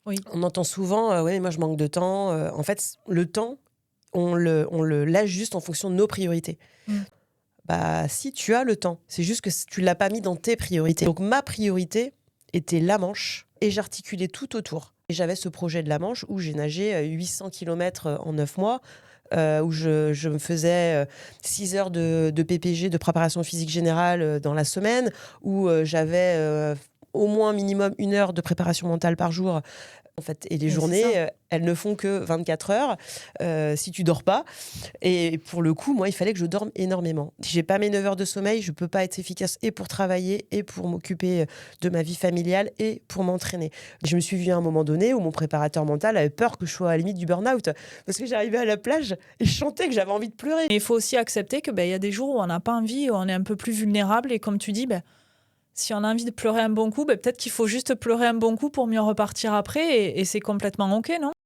Oui. On entend souvent, «Ouais, moi je manque de temps», en fait, le temps, l'ajuste en fonction de nos priorités. Mmh. Bah, si, tu as le temps, c'est juste que tu l'as pas mis dans tes priorités. Donc ma priorité était la Manche et j'articulais tout autour. Et j'avais ce projet de la Manche où j'ai nagé, 800 kilomètres en 9 mois, où je me faisais, 6 heures de PPG, de préparation physique générale, dans la semaine, où, j'avais, au moins minimum 1 heure de préparation mentale par jour. En fait, et les Mais c'est journées, ça. elles ne font que 24 heures, si tu dors pas. Et pour le coup, moi, il fallait que je dorme énormément. Si j'ai pas mes 9 heures de sommeil, je peux pas être efficace et pour travailler et pour m'occuper, de ma vie familiale et pour m'entraîner. Je me suis vue à un moment donné où mon préparateur mental avait peur que je sois à la limite du burn-out parce que j'arrivais à la plage et je sentais que j'avais envie de pleurer. Mais il faut aussi accepter que, il y a des jours où on n'a pas envie, où on est un peu plus vulnérable et comme tu dis, si on a envie de pleurer un bon coup, peut-être qu'il faut juste pleurer un bon coup pour mieux repartir après et c'est complètement OK, non?